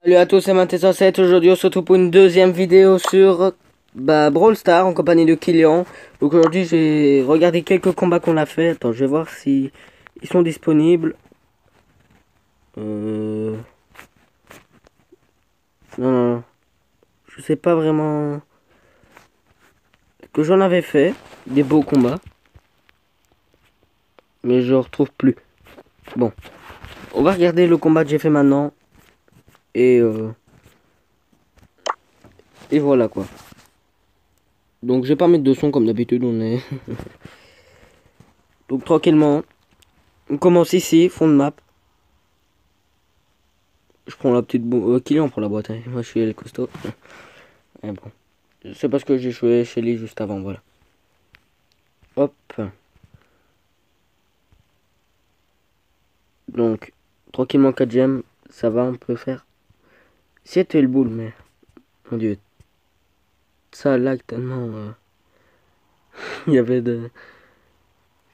Salut à tous, c'est Maté107. Aujourd'hui, on se retrouve pour une deuxième vidéo sur Brawl Stars en compagnie de Kylian. Donc aujourd'hui, j'ai regardé quelques combats qu'on a fait. Attends, je vais voir si ils sont disponibles. Non, non, non. Je sais pas vraiment que j'en avais fait des beaux combats, mais je retrouve plus. Bon, on va regarder le combat que j'ai fait maintenant et et voilà quoi. Donc je vais pas mettre de son comme d'habitude, on est donc tranquillement. On commence ici, fond de map. Je prends la petite boîte. Kylian prend la boîte, hein. Moi je suis le costaud. Et bon. C'est parce que j'ai joué chez lui juste avant, voilà. Hop. Donc, tranquillement 4 gemmes, ça va, on peut faire. C'était le boule, mais. Mon dieu. Ça lag tellement. Il y avait de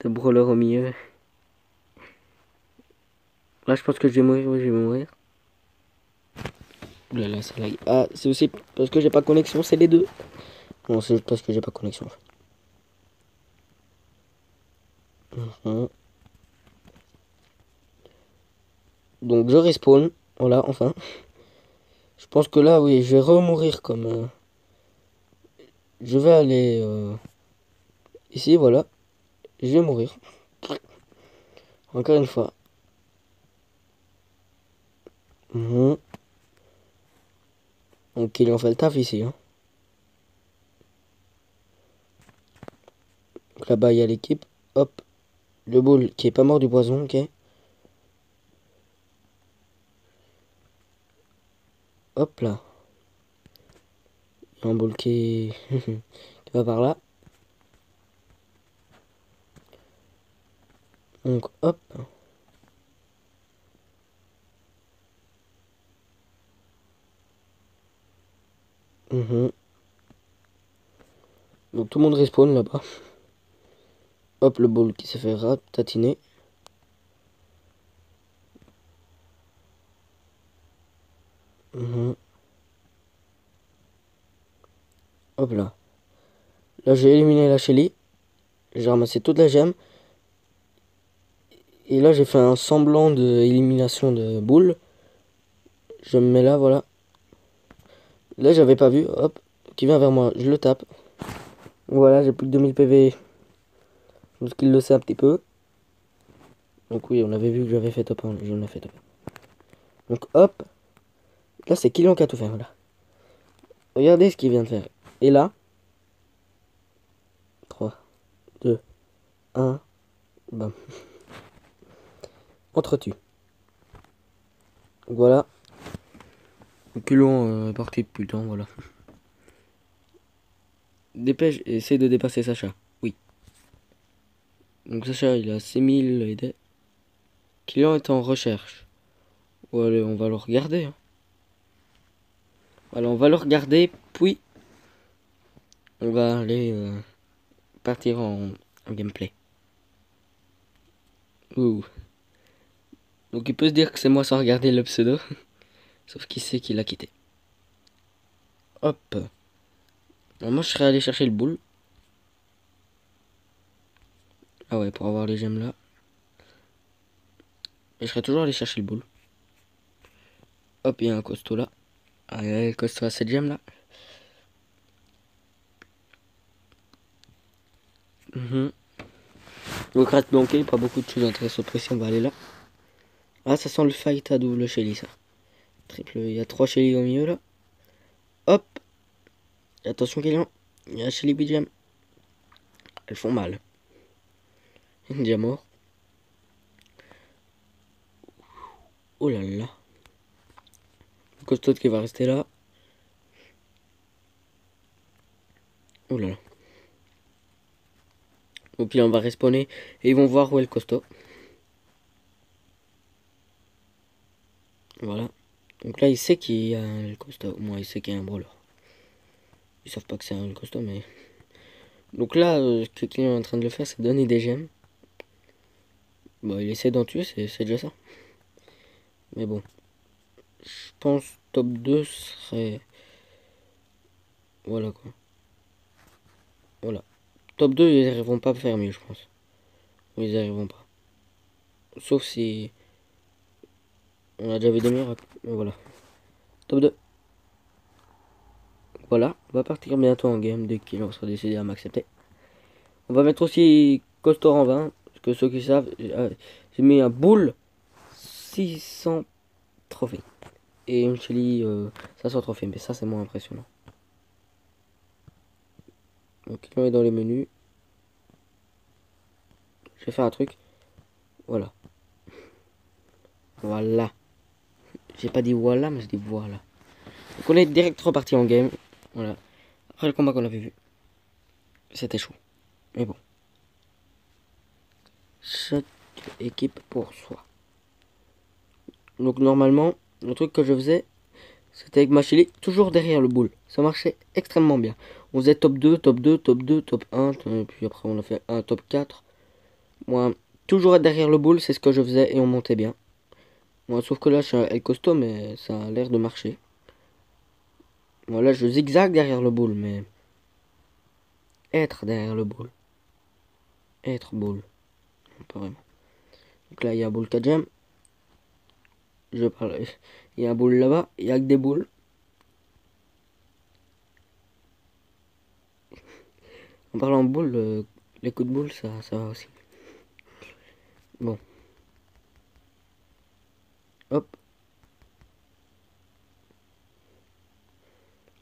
brawlers au milieu. Là, je pense que je vais mourir, oui, je vais mourir. Ouh là là, ça lag. Ah, c'est aussi parce que j'ai pas connexion, c'est les deux. Non, c'est juste parce que j'ai pas connexion. Mhm. Donc, je respawn. Voilà, enfin. Je pense que là, oui, je vais remourir comme. Je vais aller ici, voilà. Je vais mourir. Encore une fois. Mhm. Donc, il en fait le taf ici. Hein. Donc là-bas, il y a l'équipe. Hop. Le boule qui est pas mort du poison, ok. Hop là. Il y a un boule qui va par là. Donc, hop. Mhm. Donc, tout le monde respawn là-bas. Hop, le boule qui s'est fait ratatiner. Mhm. Hop là. Là, j'ai éliminé la Shelly. J'ai ramassé toute la gemme. Et là, j'ai fait un semblant d'élimination de boule. Je me mets là, voilà. Là, j'avais pas vu. Hop. Qui vient vers moi. Je le tape. Voilà, j'ai plus que 2000 PV. Parce qu'il le sait un petit peu. Donc oui, on avait vu que j'avais fait top 1. J'en ai fait top 1. Donc hop. Là, c'est Kylian qui a tout fait, voilà. Regardez ce qu'il vient de faire. Et là. 3, 2, 1. Bam. Entretue. Donc voilà. Kylian est parti depuis le temps, voilà. Dépêche, essaye de dépasser Sacha. Oui. Donc Sacha, il a 6000 aidés. Kylian est en recherche. Voilà, on va le regarder. Hein. Voilà, on va le regarder, puis on va aller partir en gameplay. Ouh. Donc il peut se dire que c'est moi sans regarder le pseudo. Sauf qu'il sait qu'il a quitté. Hop. Alors moi je serais allé chercher le boule. Ah ouais, pour avoir les gemmes là. Et je serais toujours allé chercher le boule. Hop, il y a un costaud là. Ah, il y a le costaud à cette gemme là. Mhm. Donc rate planqué, pas beaucoup de choses intéressantes précis, on va aller là. Ah, ça sent le fight à double Shelly ça. Triple, il y a 3 Shelly au milieu là. Hop. Attention Kylian. Il y a Shelly Bidjam. Elles font mal. Déjà mort. Oh là là. Le costaud qui va rester là. Oh là là. Donc là on va respawner et ils vont voir où est le costaud. Voilà. Donc là il sait qu'il y a le costaud. Moi il sait qu'il y a un brawler. Ils savent pas que c'est un costaud mais. Donc là ce que Kylian est en train de le faire c'est donner des gemmes. Bon il essaie d'en tuer, c'est déjà ça. Mais bon. Je pense top 2 serait... Voilà quoi. Voilà. Top 2, ils n'arriveront pas à faire mieux, je pense. Ils n'y arriveront pas. Sauf si... On a déjà vu des miracles. Mais voilà. Top 2. Voilà. On va partir bientôt en game dès qu'il sera décidé à m'accepter. On va mettre aussi Costor en 20. Parce que ceux qui savent, j'ai mis un boule 600 trophées. Et une Shelly 500 trophées. Mais ça, c'est moins impressionnant. Donc, on est dans les menus. Je vais faire un truc. Voilà. Voilà. J'ai pas dit voilà, mais je dis voilà. Donc on est direct reparti en game. Voilà. Après le combat qu'on avait vu. C'était chaud. Mais bon. Chaque équipe pour soi. Donc normalement, le truc que je faisais, c'était avec ma Shelly, toujours derrière le boule. Ça marchait extrêmement bien. On faisait top 2, top 2, top 2, top 1. Et puis après on a fait un top 4. Moi, toujours être derrière le boule, c'est ce que je faisais et on montait bien. Moi, sauf que là, je suis un El Costo, mais ça a l'air de marcher. Voilà, je zigzag derrière le boule, mais... Être derrière le boule. Être boule. Pas vraiment. Donc là, il y a un boule 4 gemme. Je parle... Il y a un boule là-bas. Il y a que des boules. En parlant de boule, les coups de boule, ça va aussi. Bon. Hop.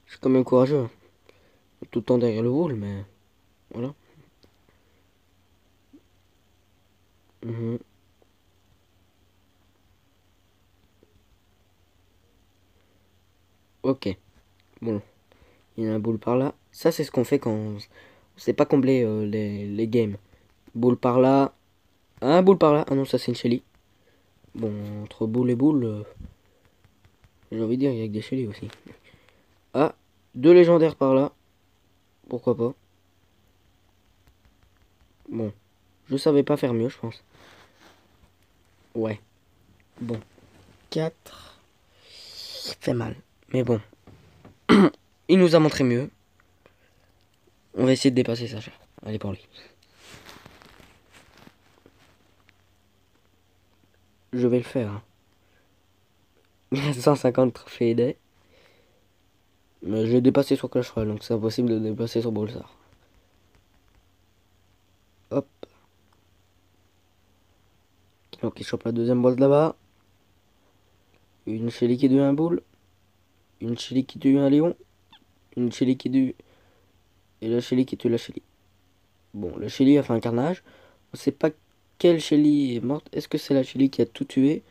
Je suis quand même courageux. Hein. Tout le temps derrière le boule, mais... Voilà. Mhm. Ok. Bon. Il y a un boule par là. Ça, c'est ce qu'on fait quand on sait pas combler les games. Boule par là. Un boule par là. Ah non, ça, c'est une Shelly. Bon, entre boule et boule... j'ai envie de dire, il y a que des Shelly aussi. Ah, deux légendaires par là. Pourquoi pas. Bon, je savais pas faire mieux, je pense. Ouais. Bon, 4 fait mal. Mais bon, il nous a montré mieux. On va essayer de dépasser Sacha. Allez pour lui. Je vais le faire. Hein. Il y a 150 trophées aidés. Mais je l'ai dépassé sur Clash Royale, donc c'est impossible de dépasser sur Bolsar. Hop. Donc il chope la deuxième boss là-bas. Une Shelly qui tue un boule. Une Shelly qui tue un lion. Une Shelly qui tue... Et la Shelly qui tue la Shelly. Bon, la Shelly a fait un carnage. On sait pas quelle Shelly est morte. Est-ce que c'est la Shelly qui a tout tué?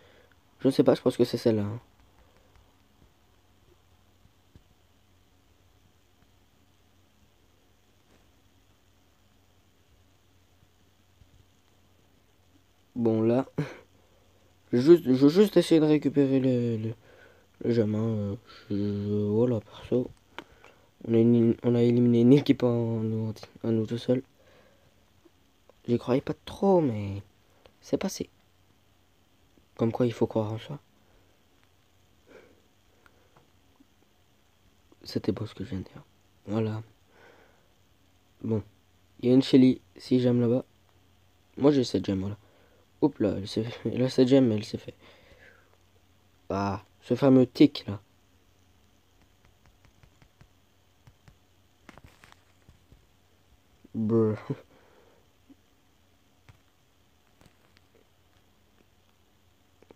Je ne sais pas, je pense que c'est celle-là. Hein. Bon, là, je veux juste essayer de récupérer le gemme. Hein. Voilà, perso. On a éliminé une équipe en nous tout seul. J'y croyais pas trop, mais c'est passé. Comme quoi, il faut croire en soi. C'était beau ce que je viens de dire. Voilà. Bon. Il y a une Shelly, si j'aime là-bas. Moi, j'ai cette gemme, voilà. Oups là, elle a cette gemme, mais elle s'est fait. Ah, ce fameux tic là. Brr.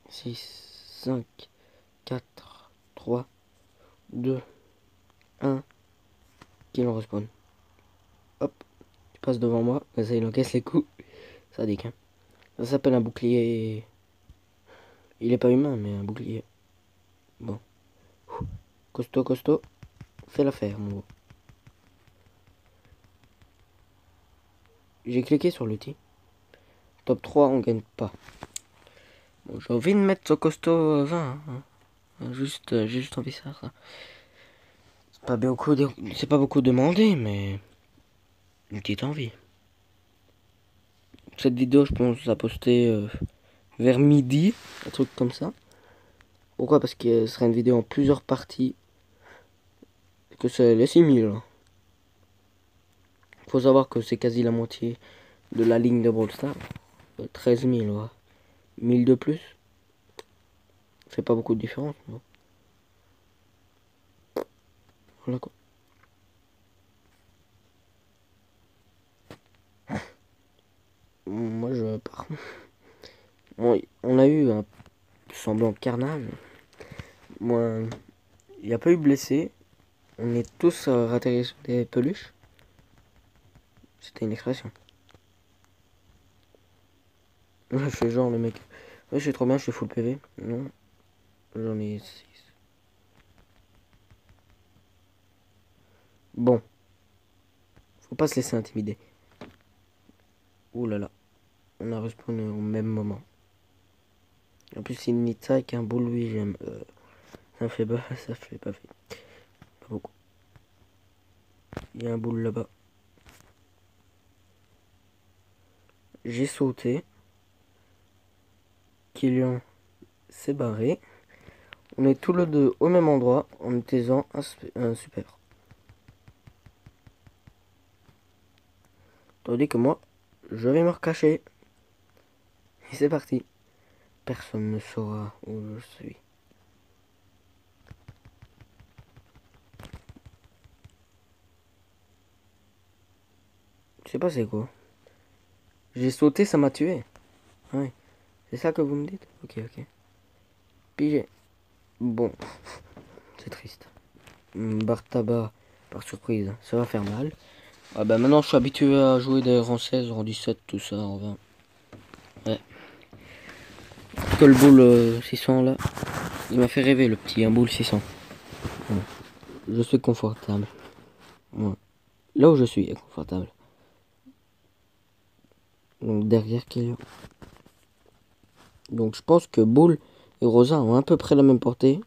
6, 5, 4, 3, 2, 1. Kill en respawn. Hop, tu passes devant moi. Ça, il encaisse les coups. Ça dit qu'un. Ça s'appelle un bouclier. Il est pas humain, mais un bouclier. Bon. Costaud, costaud. Fais l'affaire, mon gros. J'ai cliqué sur l'outil. Top 3, on gagne pas. Bon, j'ai envie de mettre ce costaud 20. Hein. J'ai juste envie de faire ça. C'est pas beaucoup demandé, mais une petite envie. Cette vidéo, je pense, à poster vers midi, un truc comme ça. Pourquoi? Parce que ce sera une vidéo en plusieurs parties. Que c'est les 6000. Faut savoir que c'est quasi la moitié de la ligne de Brawl Stars. 13 000, ouais. 1000 de plus. C'est pas beaucoup de différence. Mais bon. Voilà quoi. Moi je pars. Bon, on a eu un semblant de carnage. Moi, il n'y a pas eu blessé. On est tous ratterris sur des peluches. C'était une expression. Je fais genre le mec. Ouais, je suis trop bien, je suis full PV. Non, j'en ai 6. Bon, faut pas se laisser intimider. Ouh là là, on a respawn au même moment. En plus, c'est une Nita avec un beau Louis, j'aime. Ça fait pas, ça fait pas fait. Pas beaucoup. Il y a un boule là-bas. J'ai sauté. Kylian s'est barré. On est tous les deux au même endroit en utilisant un super. Tandis que moi, je vais me recacher. Et c'est parti. Personne ne saura où je suis. Je sais pas c'est quoi. J'ai sauté, ça m'a tué. Ouais. C'est ça que vous me dites? Ok, ok. Pigé. Bon. C'est triste. Barre tabac, par surprise, ça va faire mal. Ah bah maintenant je suis habitué à jouer des rangs 16, rang 17, tout ça, en 20. Ouais. Que le boule 600 là, il m'a fait rêver le petit, un boule 600. Ouais. Je suis confortable. Ouais. Là où je suis est confortable. Donc derrière Kylian. Donc je pense que Bull et Rosa ont à peu près la même portée.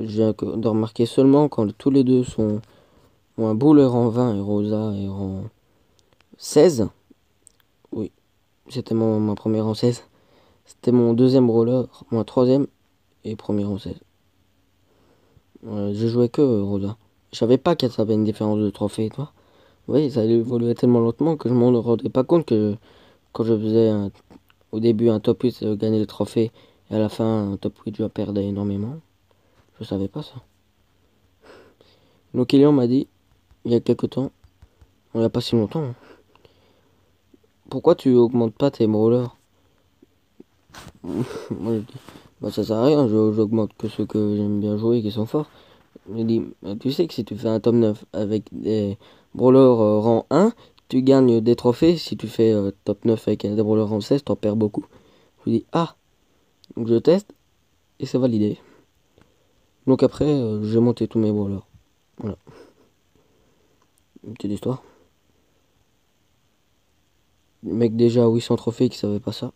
J'ai de remarquer seulement quand tous les deux sont... Bon, Bull est rang 20 et Rosa est rang 16. Oui, c'était mon premier rang 16. C'était mon deuxième brawler, mon troisième et premier rang 16. J'ai joué que Rosa. Je savais pas qu'il y avait une différence de trophée, toi. Oui, ça évoluait tellement lentement que je m'en rendais pas compte que quand je faisais au début un top 8, gagner le trophée et à la fin un top 8, je perdais énormément. Je savais pas ça. Donc Kylian m'a dit, il y a quelques temps, il n'y a pas si longtemps, hein, pourquoi tu augmentes pas tes brawlers? Moi je dis, bah ça sert à rien, j'augmente que ceux que j'aime bien jouer et qui sont forts. Je dis, tu sais que si tu fais un top 9 avec des brawlers rang 1, tu gagnes des trophées. Si tu fais top 9 avec des brawlers rang 16, t'en perds beaucoup. Je lui dis, ah, donc je teste et c'est validé. Donc après, j'ai monté tous mes brawlers. Voilà. Une petite histoire. Le mec déjà à 800 trophées qui savait pas ça.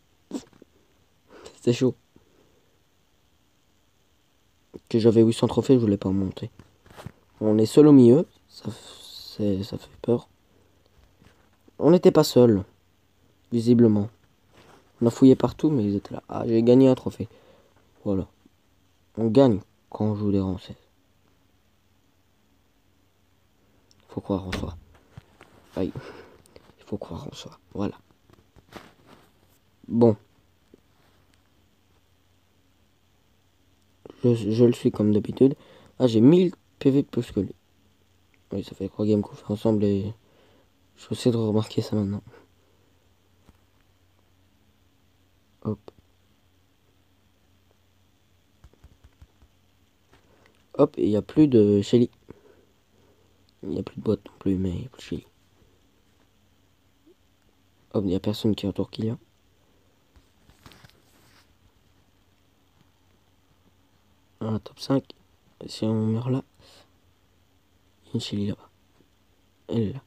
C'était chaud. Que j'avais 800 trophées, je voulais pas monter. On est seul au milieu, ça fait peur. On n'était pas seul, visiblement. On a fouillé partout, mais ils étaient là. Ah, j'ai gagné un trophée. Voilà. On gagne quand on joue des rangs 16. Faut croire en soi. Aïe. Il faut croire en soi. Voilà. Bon. Je le suis comme d'habitude. Ah, j'ai 1000 PV de plus que lui. Oui, ça fait 3 games qu'on fait ensemble et je vais essayer de remarquer ça maintenant. Hop. Hop, et il n'y a plus de Shelly. Il n'y a plus de boîte non plus, mais il n'y a plus de Shelly. Hop, il n'y a personne qui entoure Kylian. Un top 5. Si on meurt là, il y a une Shelly là-bas. Elle est là.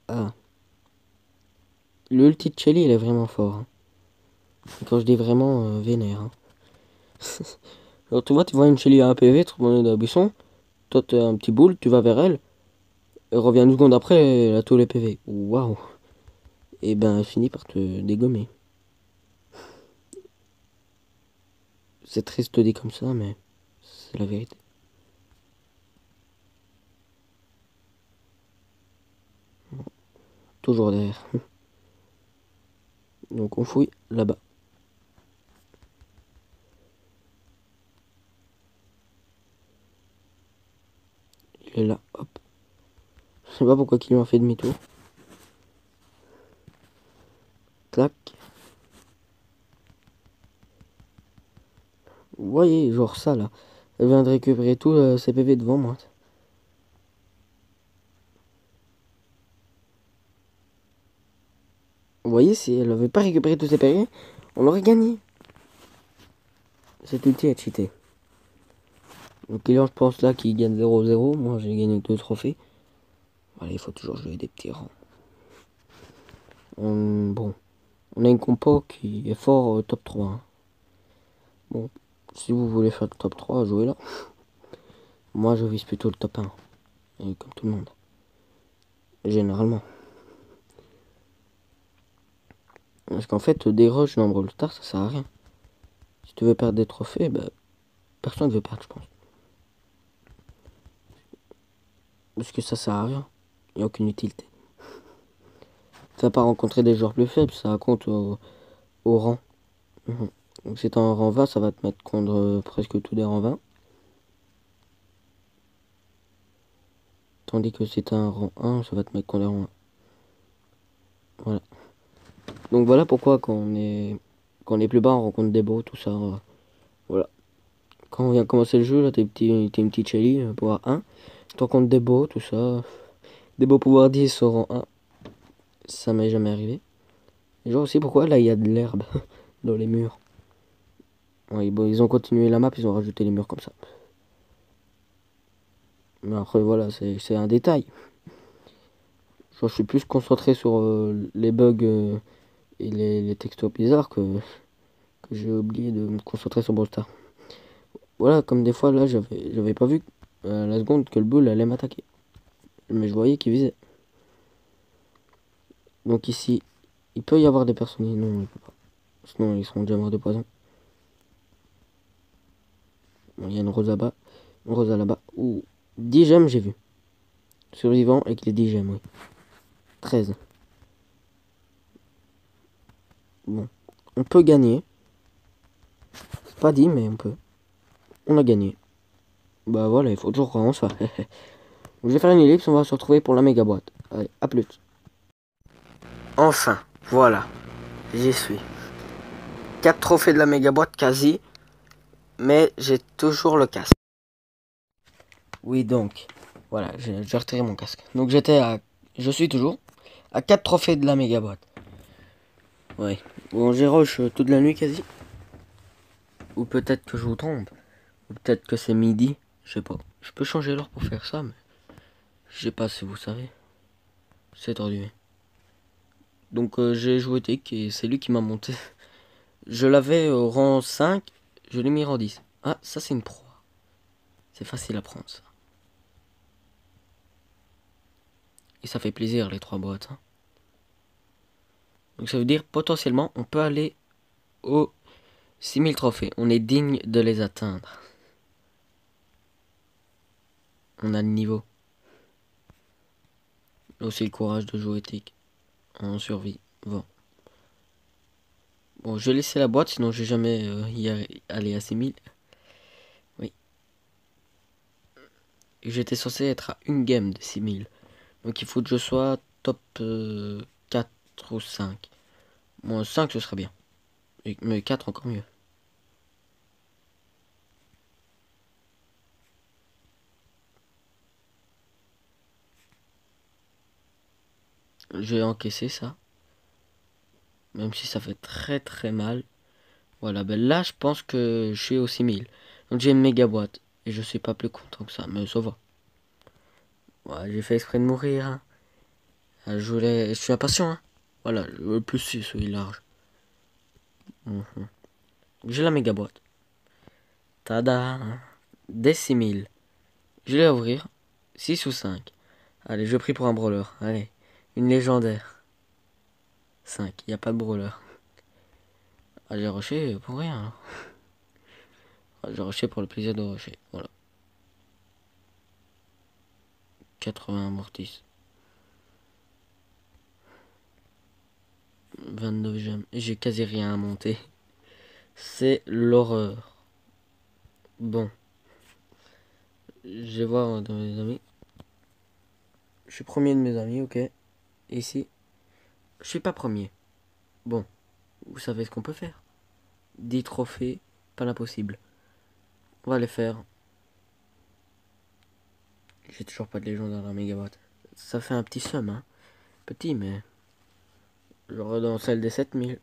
Ah. Le ulti de Shelly, il est vraiment fort. Hein. Quand je dis vraiment vénère. Hein. Alors tu vois, une Shelly à 1 PV, tu dans la buisson. Toi, t'as un petit boule, tu vas vers elle. Elle revient une seconde après, elle a tous les PV. Waouh. Et ben, elle finit par te dégommer. C'est triste dit comme ça, mais c'est la vérité. Toujours derrière. Donc on fouille là-bas. Il est là, hop. Je sais pas pourquoi il m'a fait demi-tour. Clac. Vous voyez, genre ça là. Elle vient de récupérer tout ses PV devant moi. Vous voyez, si elle avait pas récupéré tous ses PV, on aurait gagné. Cette ulti est cheaté. Le client, je pense là, qui gagne 0-0. Moi, j'ai gagné 2 trophées. Voilà, il faut toujours jouer des petits rangs. Bon, on a une compo qui est fort top 3. Hein. Bon, si vous voulez faire le top 3, jouez là. Moi, je vise plutôt le top 1. Et comme tout le monde. Généralement. Parce qu'en fait, des rushs dans Brawl Stars, ça sert à rien. Si tu veux perdre des trophées, bah, personne ne veut perdre, je pense. Parce que ça sert à rien. Il n'y a aucune utilité. Tu vas pas rencontrer des joueurs plus faibles, ça compte au rang. Donc si t'es en rang 20, ça va te mettre contre presque tous des rangs 20. Tandis que si t'es un rang 1, ça va te mettre contre des rangs 1. Voilà. Donc voilà pourquoi quand on est plus bas, on rencontre des bots, tout ça. Voilà. Quand on vient commencer le jeu, là, t'es une petite Shelly, pouvoir 1. Tu rencontres des bots, tout ça. Des bots pouvoir 10 au rang 1. Ça m'est jamais arrivé. Et genre aussi pourquoi là il y a de l'herbe dans les murs. Ouais, bon, ils ont continué la map, ils ont rajouté les murs comme ça. Mais après voilà, c'est un détail. Genre, je suis plus concentré sur les bugs et les textos bizarres que j'ai oublié de me concentrer sur Brawl Stars. Voilà, comme des fois là, j'avais pas vu la seconde que le bull allait m'attaquer. Mais je voyais qu'il visait. Donc ici, il peut y avoir des personnes. Non, il peut pas. Sinon, ils seront déjà morts de poison. Bon, il y a une rose là-bas. Une rose là-bas. Ouh, 10 gemmes, j'ai vu. Survivant avec les 10 gemmes, oui. 13. Bon, on peut gagner. C'est pas dit, mais on peut. On a gagné. Bah voilà, il faut toujours qu'on ça. Je vais faire une ellipse, on va se retrouver pour la méga boîte. Allez, à plus. Enfin, voilà. J'y suis. 4 trophées de la méga boîte quasi. Mais j'ai toujours le casque. Oui, donc. Voilà, j'ai retiré mon casque. Donc je suis toujours à 4 trophées de la méga boîte. Ouais. Bon, j'ai rush toute la nuit quasi. Ou peut-être que je vous trompe. Ou peut-être que c'est midi. Je sais pas. Je peux changer l'heure pour faire ça, mais je sais pas si vous savez. C'est tordu. Donc j'ai joué Tick et c'est lui qui m'a monté. Je l'avais au rang 5, je l'ai mis rang 10. Ah, ça c'est une proie. C'est facile à prendre ça. Et ça fait plaisir les 3 boîtes. Hein. Donc ça veut dire potentiellement on peut aller aux 6000 trophées. On est digne de les atteindre. On a le niveau. Aussi le courage de jouer Tick. En survie. Bon, je vais laisser la boîte, sinon je vais jamais y aller à 6000. Oui. Et j'étais censé être à une game de 6000. Donc il faut que je sois top 4 ou 5. Bon, 5 ce serait bien. Mais 4 encore mieux. Je vais encaisser ça. Même si ça fait très très mal. Voilà, ben là je pense que je suis aux 6000. Donc j'ai une méga boîte. Et je suis pas plus content que ça, mais ça va. Ouais, j'ai fait exprès de mourir. Hein. Je suis impatient. Hein. Voilà, le plus 6, oui, large. J'ai la méga boîte. Tada! Des 6000. Je vais ouvrir. 6 ou 5. Allez, je prie pour un brawler. Allez, une légendaire. 5, il n'y a pas de brawler. Ah, j'ai rushé pour rien. Je rushais pour le plaisir de rusher. Voilà. 80 mortis. 29 gemmes. J'ai quasi rien à monter. C'est l'horreur. Bon. Je vais voir dans mes amis. Je suis premier de mes amis, ok. Ici. Je suis pas premier. Bon. Vous savez ce qu'on peut faire. 10 trophées. Pas l'impossible. On va les faire. J'ai toujours pas de légendaire dans mégawatt. Ça fait un petit somme, hein. Petit, mais... J'aurai dans celle des 7000.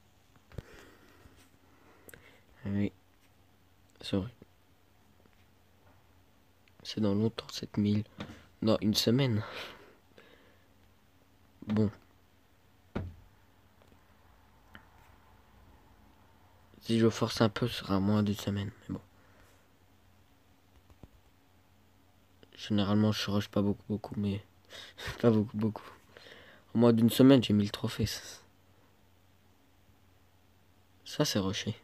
Oui. Sorry. C'est dans longtemps, 7000. Dans une semaine. Bon. Si je force un peu, ce sera moins d'une semaine. Mais bon. Généralement, je rush pas beaucoup, mais... pas beaucoup. En moins d'une semaine, j'ai 1000 trophées. Ça, c'est rushé.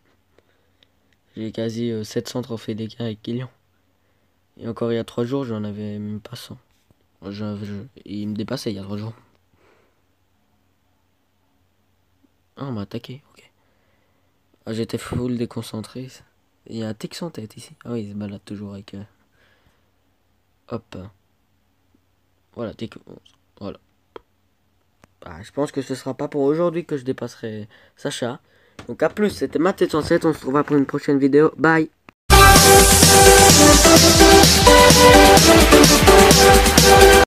J'ai quasi 700 trophées d'écart avec Killian. Et encore il y a 3 jours, j'en avais même pas 100. Il me dépassait il y a 3 jours. Ah, on m'a attaqué, ok. Ah, j'étais full déconcentré. Il y a un tic sans tête ici. Ah oui, il se balade toujours avec... Hop. Voilà, tic 11. Voilà. Ah, je pense que ce sera pas pour aujourd'hui que je dépasserai Sacha. Donc à plus, c'était Matt 707, on se revoit pour une prochaine vidéo. Bye.